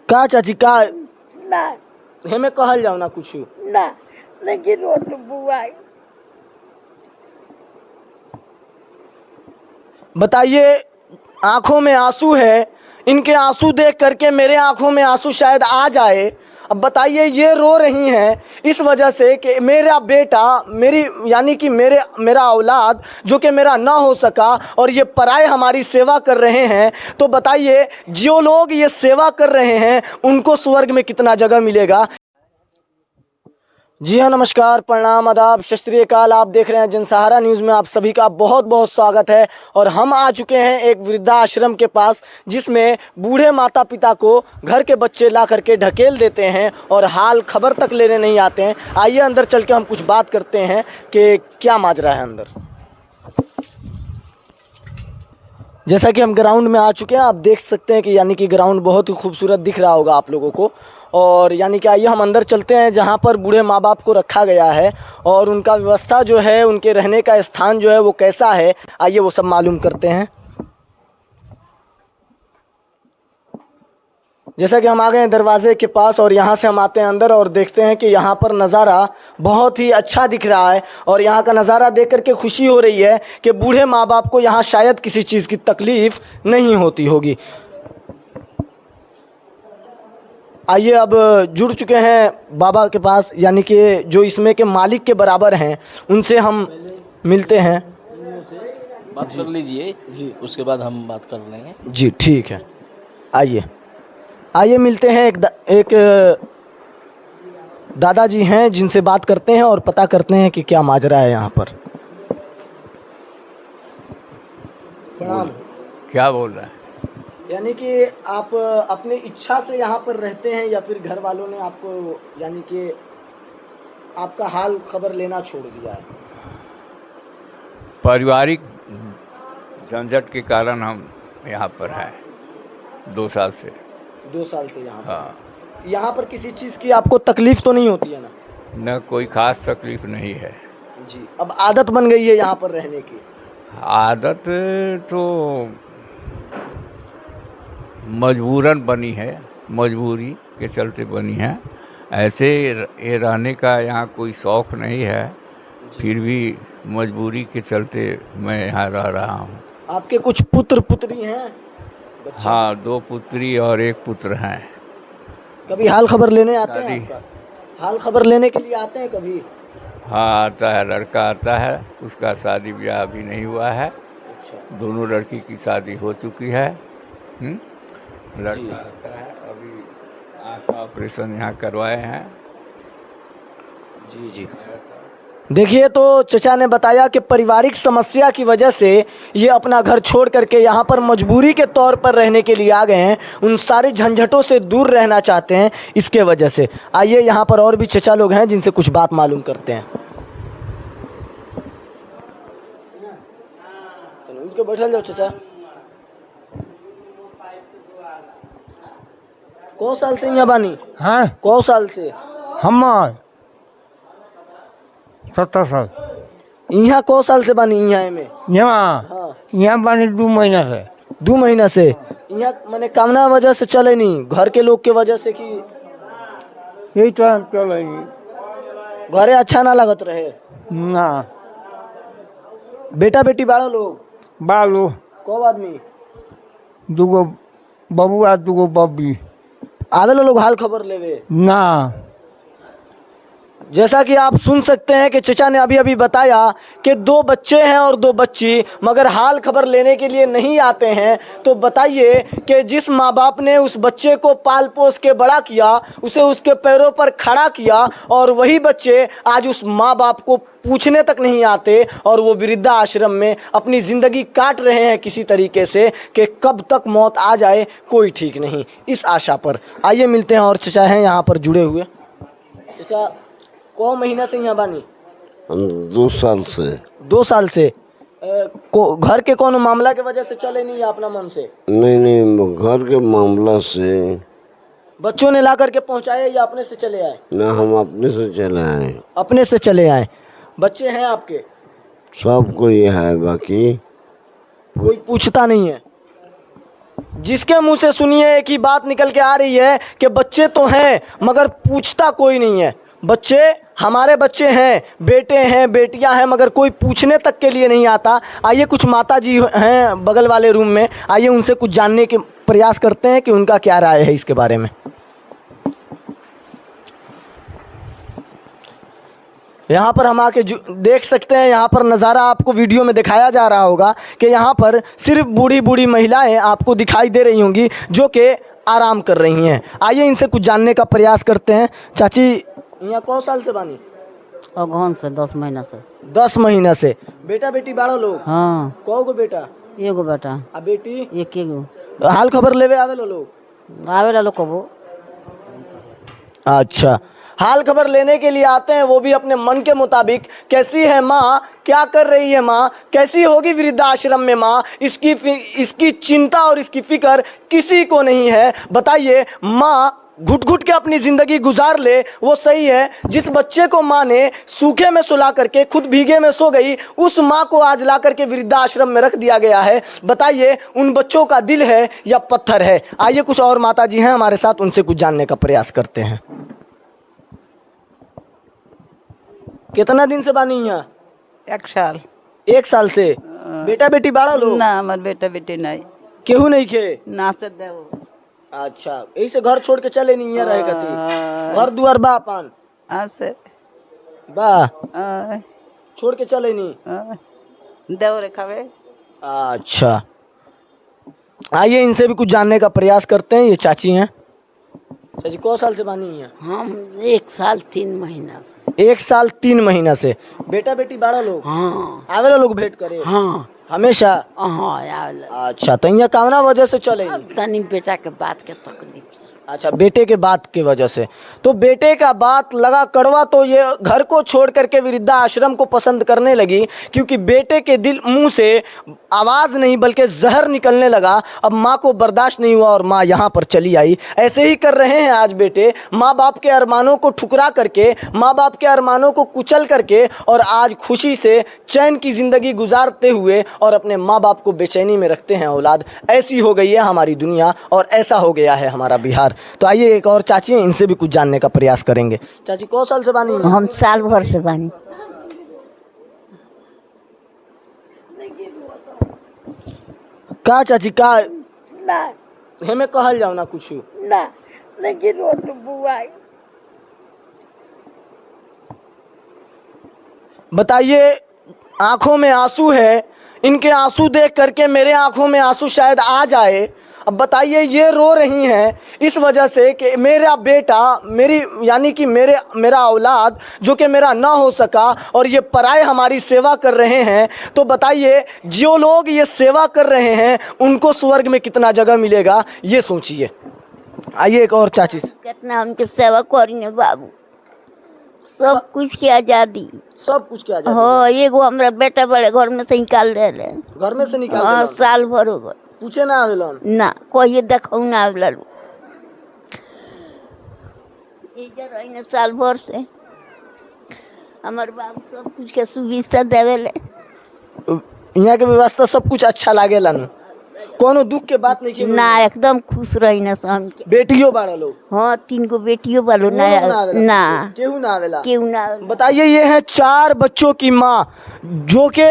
का चाची का ना हमें कहल जाओ ना कुछ। ना नहीं रो तो बुआ बताइए, आंखों में आंसू है, इनके आंसू देख करके मेरे आंखों में आंसू शायद आ जाए। अब बताइए, ये रो रही हैं इस वजह से कि मेरा बेटा, मेरी यानी कि मेरा औलाद जो कि मेरा ना हो सका और ये पराए हमारी सेवा कर रहे हैं। तो बताइए, जो लोग ये सेवा कर रहे हैं उनको स्वर्ग में कितना जगह मिलेगा। जी हाँ, नमस्कार, प्रणाम, आदाब, सत श्री अकाल। आप देख रहे हैं जनसहारा न्यूज़ में आप सभी का बहुत बहुत स्वागत है। और हम आ चुके हैं एक वृद्धाश्रम के पास, जिसमें बूढ़े माता पिता को घर के बच्चे ला करके ढकेल देते हैं और हाल खबर तक लेने नहीं आते हैं। आइए अंदर चल के हम कुछ बात करते हैं कि क्या माजरा है अंदर। जैसा कि हम ग्राउंड में आ चुके हैं, आप देख सकते हैं कि यानी कि ग्राउंड बहुत ही खूबसूरत दिख रहा होगा आप लोगों को। और यानी कि आइए हम अंदर चलते हैं जहां पर बूढ़े माँ बाप को रखा गया है और उनका व्यवस्था जो है, उनके रहने का स्थान जो है वो कैसा है, आइए वो सब मालूम करते हैं। जैसा कि हम आ गए हैं दरवाजे के पास और यहाँ से हम आते हैं अंदर और देखते हैं कि यहाँ पर नज़ारा बहुत ही अच्छा दिख रहा है। और यहाँ का नज़ारा देख करके खुशी हो रही है कि बूढ़े माँ बाप को यहाँ शायद किसी चीज़ की तकलीफ़ नहीं होती होगी। आइए, अब जुड़ चुके हैं बाबा के पास, यानी कि जो इसमें के मालिक के बराबर हैं, उनसे हम मिलते हैं। बात कर लीजिए जी, उसके बाद हम बात कर लेंगे। जी ठीक है, आइए आइए मिलते हैं। एक दादाजी हैं जिनसे बात करते हैं और पता करते हैं कि क्या माजरा है यहाँ पर। प्रणाम। क्या बोल रहा है? यानी कि आप अपनी इच्छा से यहाँ पर रहते हैं या फिर घर वालों ने आपको, यानी कि आपका हाल खबर लेना छोड़ दिया है? पारिवारिक झंझट के कारण हम यहाँ पर हैं 2 साल से। 2 साल से यहाँ पर? हाँ। यहाँ पर किसी चीज़ की आपको तकलीफ़ तो नहीं होती है ना? न कोई खास तकलीफ नहीं है जी। अब आदत बन गई है यहाँ पर रहने की? आदत तो मजबूरन बनी है, मजबूरी के चलते बनी है। ऐसे ये रहने का यहाँ कोई शौक़ नहीं है, फिर भी मजबूरी के चलते मैं यहाँ रह रहा हूँ। आपके कुछ पुत्र पुत्री हैं? हाँ, 2 पुत्री और 1 पुत्र हैं। कभी हाल खबर लेने आते हैं आपका? हाल खबर लेने के लिए आते हैं कभी? हाँ, आता है, लड़का आता है, उसका शादी ब्याह अभी नहीं हुआ है। अच्छा। दोनों लड़की की शादी हो चुकी है। लड़का आता है, अभी आँख का ऑपरेशन यहाँ करवाए हैं। जी जी। देखिए, तो चचा ने बताया कि पारिवारिक समस्या की वजह से ये अपना घर छोड़ करके यहाँ पर मजबूरी के तौर पर रहने के लिए आ गए हैं। उन सारे झंझटों से दूर रहना चाहते हैं इसके वजह से। आइए, यहाँ पर और भी चचा लोग हैं जिनसे कुछ बात मालूम करते हैं। उठ के बैठल जाओ चचा। को साल से यहाँ बानी? हाँ, को साल से? हमार 70 साल। यहाँ को साल से बानी यहाँ में? यहाँ हाँ। यहाँ बानी 2 महीना से। 2 महीना से यहाँ मैंने कामना वजह से चले नहीं, घर के लोग के वजह से? कि यही तो चल घरे अच्छा ना लगत रहे ना। बेटा बेटी बाड़ा लोग? बालो को आदमी? 2 बबुआ 2 बब्बी। आवेला लोग हाल खबर लेवे ना। जैसा कि आप सुन सकते हैं कि चचा ने अभी अभी बताया कि 2 बच्चे हैं और 2 बच्ची, मगर हाल खबर लेने के लिए नहीं आते हैं। तो बताइए कि जिस माँ बाप ने उस बच्चे को पाल पोस के बड़ा किया, उसे उसके पैरों पर खड़ा किया, और वही बच्चे आज उस माँ बाप को पूछने तक नहीं आते और वो वृद्धाश्रम में अपनी ज़िंदगी काट रहे हैं किसी तरीके से कि कब तक मौत आ जाए कोई ठीक नहीं, इस आशा पर। आइए मिलते हैं और चचा हैं यहाँ पर जुड़े हुए। चचा, को महीना से यहाँ बानी? 2 साल से। 2 साल से घर के कौन मामला के वजह से चले नहीं अपना मन से? नहीं, घर के मामला से। बच्चों ने ला करके पहुँचाए या अपने से चले आए? ना, हम अपने से चले आए। अपने से चले आए। बच्चे हैं आपके? सब कोई है, बाकी कोई पूछता नहीं है? जिसके मुंह से सुनिए एक ही बात निकल के आ रही है कि बच्चे तो हैं मगर पूछता कोई नहीं है। बच्चे हमारे बच्चे हैं, बेटे हैं, बेटियां हैं, मगर कोई पूछने तक के लिए नहीं आता। आइए कुछ माता जी हैं बगल वाले रूम में, आइए उनसे कुछ जानने के प्रयास करते हैं कि उनका क्या राय है इसके बारे में। यहाँ पर हम आके देख सकते हैं, यहाँ पर नज़ारा आपको वीडियो में दिखाया जा रहा होगा कि यहाँ पर सिर्फ बूढ़ी बूढ़ी महिलाएं आपको दिखाई दे रही होंगी जो कि आराम कर रही हैं। आइए इनसे कुछ जानने का प्रयास करते हैं। चाची यहाँ कौन साल से बानी? अगहन से 10 महीना से। 10 महीना से। बेटा बेटी बारह लोग? हाँ। कौ गो बेटा? एगो बेटा। आ बेटी? एक एगो। हाल खबर लेवे आवे लोग? आवेला लोग कबो। अच्छा, हाल खबर लेने के लिए आते हैं, वो भी अपने मन के मुताबिक। कैसी है माँ, क्या कर रही है माँ, कैसी होगी वृद्धाश्रम में माँ, इसकी चिंता और इसकी फिक्र किसी को नहीं है। बताइए, माँ घुट घुट के अपनी ज़िंदगी गुजार ले वो सही है। जिस बच्चे को माँ ने सूखे में सुला करके खुद भीगे में सो गई, उस माँ को आज ला करके वृद्धाश्रम में रख दिया गया है। बताइए, उन बच्चों का दिल है या पत्थर है? आइए कुछ और माता जी हैं हमारे साथ, उनसे कुछ जानने का प्रयास करते हैं। कितना दिन से बानी यहाँ? 1 साल। 1 साल से। बेटा बेटी बारह लोग? ना, हमार बेटा बेटी नहीं। केहू नहीं खे? ना से देव। अच्छा, यही से घर छोड़ के चले नहीं यहाँ रहे कती? घर दुआर बा पान? से बा छोड़ के चले नहीं? देव रे खावे। अच्छा, आइए इनसे भी कुछ जानने का प्रयास करते हैं। ये चाची हैं। चाची कौ साल से बानी हैं? हम 1 साल 3 महीना से। 1 साल 3 महीना से। बेटा बेटी बारह लोग? हाँ। आवेला लोग भेंट करे? हाँ हमेशा? हाँ आवेला। अच्छा, तो यहाँ कामना वजह से चले नहीं? तनी बेटा के बात के तकलीफ से। अच्छा, बेटे के बात की वजह से। तो बेटे का बात लगा कड़वा, तो ये घर को छोड़ करके वृद्धाश्रम को पसंद करने लगी, क्योंकि बेटे के दिल मुंह से आवाज़ नहीं बल्कि जहर निकलने लगा। अब माँ को बर्दाश्त नहीं हुआ और माँ यहाँ पर चली आई। ऐसे ही कर रहे हैं आज बेटे, माँ बाप के अरमानों को ठुकरा करके, माँ बाप के अरमानों को कुचल करके, और आज खुशी से चैन की ज़िंदगी गुजारते हुए और अपने माँ बाप को बेचैनी में रखते हैं औलाद। ऐसी हो गई है हमारी दुनिया और ऐसा हो गया है हमारा बिहार। तो आइए एक और चाची हैं, इनसे भी कुछ जानने का प्रयास करेंगे। चाची कौ साल से बानी? हम साल भर से बानी। का चाची का ना हमें कहल जाओ ना कुछ? ना नहीं रोत बुआ। बताइए, आंखों में आंसू है, इनके आंसू देख करके मेरे आंखों में आंसू शायद आ जाए। अब बताइए, ये रो रही हैं इस वजह से कि मेरा बेटा, मेरी यानी कि मेरा औलाद जो कि मेरा ना हो सका, और ये पराए हमारी सेवा कर रहे हैं। तो बताइए, जो लोग ये सेवा कर रहे हैं उनको स्वर्ग में कितना जगह मिलेगा, ये सोचिए। आइए एक और चाची। कितना उनके सेवा करी बाबू, सब कुछ की आजादी, सब कुछ क्या जाता हाँ। एगो हमारा बेटा बड़े घर में से निकाल दे रहे, घर में से निकाल हाँ, देलन? साल भर हो गए। पूछे ना आवेलन? ना कोई देखो ना आवेला। इधर रही साल भर से हमारे बाबू सब कुछ के सुविधा देवेले। यहाँ के व्यवस्था सब कुछ अच्छा लागेला न? कोनो दुख के बात नहीं की? ना एकदम खुश रही ना शाम के। बेटियों बारह लोग? हाँ 3 गो बेटियों बालो ना ना केहू ना आवेला? क्यों ना आवेला। बताइए, ये है 4 बच्चों की माँ, जो कि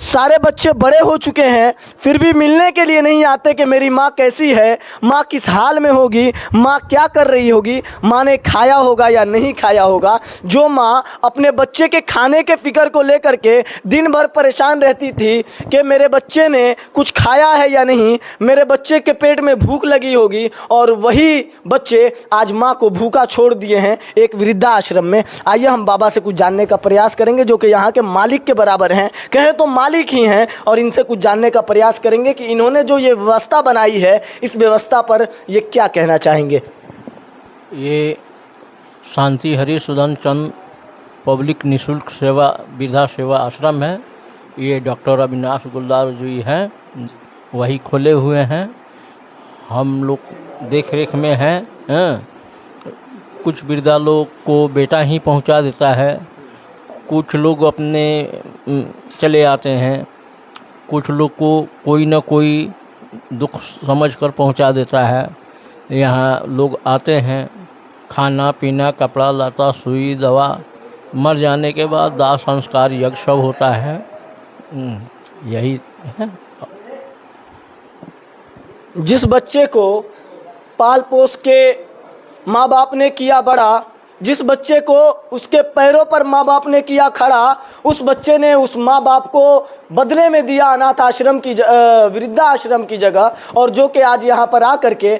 सारे बच्चे बड़े हो चुके हैं, फिर भी मिलने के लिए नहीं आते कि मेरी माँ कैसी है, माँ किस हाल में होगी, माँ क्या कर रही होगी, माँ ने खाया होगा या नहीं खाया होगा। जो माँ अपने बच्चे के खाने के फिक्र को लेकर के दिन भर परेशान रहती थी कि मेरे बच्चे ने कुछ खाया है या नहीं, मेरे बच्चे के पेट में भूख लगी होगी, और वही बच्चे आज माँ को भूखा छोड़ दिए हैं एक वृद्धाश्रम में। आइए हम बाबा से कुछ जानने का प्रयास करेंगे, जो कि यहाँ के मालिक के बराबर हैं, कहें तो मालिक ही हैं, और इनसे कुछ जानने का प्रयास करेंगे कि इन्होंने जो ये व्यवस्था बनाई है, इस व्यवस्था पर ये क्या कहना चाहेंगे। ये शांति हरि सुदन चंद पब्लिक निशुल्क सेवा वृद्धा सेवा आश्रम है। ये डॉक्टर अविनाश गुलदार जी हैं, वही खोले हुए हैं, हम लोग देख रेख में हैं। कुछ वृद्धा लोग को बेटा ही पहुंचा देता है, कुछ लोग अपने चले आते हैं, कुछ लोग को कोई ना कोई दुख समझकर पहुंचा देता है। यहाँ लोग आते हैं, खाना पीना, कपड़ा लता, सुई दवा, मर जाने के बाद दाह संस्कार यज्ञ सब होता है। यही है। जिस बच्चे को पाल पोस के माँ बाप ने किया बड़ा, जिस बच्चे को उसके पैरों पर माँ बाप ने किया खड़ा, उस बच्चे ने उस माँ बाप को बदले में दिया अनाथ आश्रम की वृद्धाश्रम की जगह, और जो कि आज यहाँ पर आकर के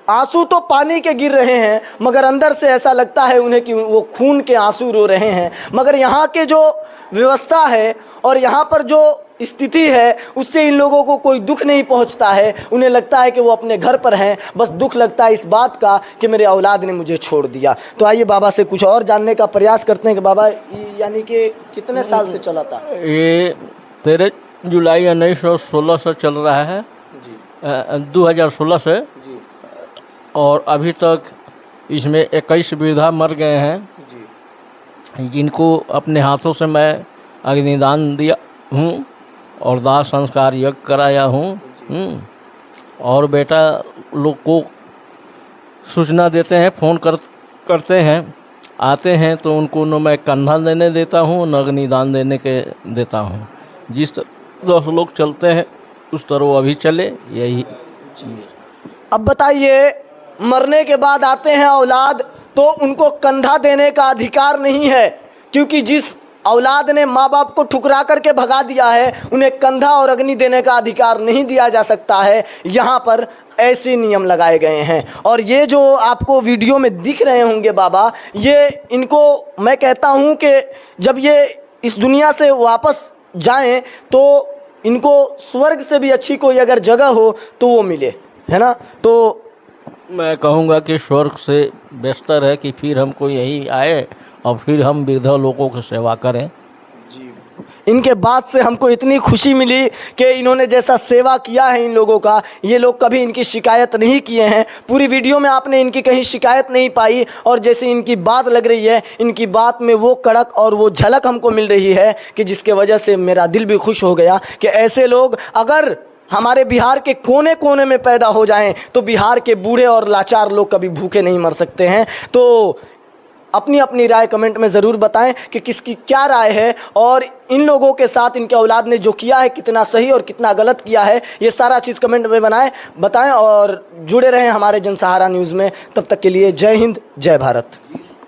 आंसू तो पानी के गिर रहे हैं मगर अंदर से ऐसा लगता है उन्हें कि वो खून के आंसू रो रहे हैं। मगर यहाँ के जो व्यवस्था है और यहाँ पर जो स्थिति है उससे इन लोगों को कोई दुख नहीं पहुँचता है। उन्हें लगता है कि वो अपने घर पर हैं, बस दुख लगता है इस बात का कि मेरे औलाद ने मुझे छोड़ दिया। तो आइए बाबा से कुछ और जानने का प्रयास करते हैं कि बाबा यानी कि कितने साल से चला था? ये 13 जुलाई 1916 से चल रहा है जी 2016 से, जी और अभी तक इसमें 21 वृद्धा मर गए हैं, जी जिनको अपने हाथों से मैं अग्निदान दिया हूँ और दाह संस्कार यज्ञ कराया हूँ। और बेटा लोग को सूचना देते हैं, फ़ोन करते हैं, आते हैं तो उनको न मैं कंधा देने देता हूँ, न अग्निदान देने के देता हूँ। जिस तरह लोग चलते हैं उस तरह वो अभी चले। यही अब बताइए, मरने के बाद आते हैं औलाद तो उनको कंधा देने का अधिकार नहीं है, क्योंकि जिस औलाद ने माँ बाप को ठुकरा करके भगा दिया है उन्हें कंधा और अग्नि देने का अधिकार नहीं दिया जा सकता है। यहाँ पर ऐसे नियम लगाए गए हैं। और ये जो आपको वीडियो में दिख रहे होंगे बाबा, ये इनको मैं कहता हूँ कि जब ये इस दुनिया से वापस जाएं तो इनको स्वर्ग से भी अच्छी कोई अगर जगह हो तो वो मिले, है ना। तो मैं कहूँगा कि स्वर्ग से बेहतर है कि फिर हमको यही आए और फिर हम वृद्धा लोगों की सेवा करें। इनके बाद से हमको इतनी खुशी मिली कि इन्होंने जैसा सेवा किया है इन लोगों का, ये लोग कभी इनकी शिकायत नहीं किए हैं। पूरी वीडियो में आपने इनकी कहीं शिकायत नहीं पाई, और जैसे इनकी बात लग रही है, इनकी बात में वो कड़क और वो झलक हमको मिल रही है कि जिसके वजह से मेरा दिल भी खुश हो गया कि ऐसे लोग अगर हमारे बिहार के कोने कोने में पैदा हो जाएं तो बिहार के बूढ़े और लाचार लोग कभी भूखे नहीं मर सकते हैं। तो अपनी अपनी राय कमेंट में ज़रूर बताएं कि किसकी क्या राय है, और इन लोगों के साथ इनके औलाद ने जो किया है कितना सही और कितना गलत किया है, ये सारा चीज़ कमेंट में बताएं और जुड़े रहें हमारे जनसहारा न्यूज़ में। तब तक के लिए जय हिंद, जय भारत।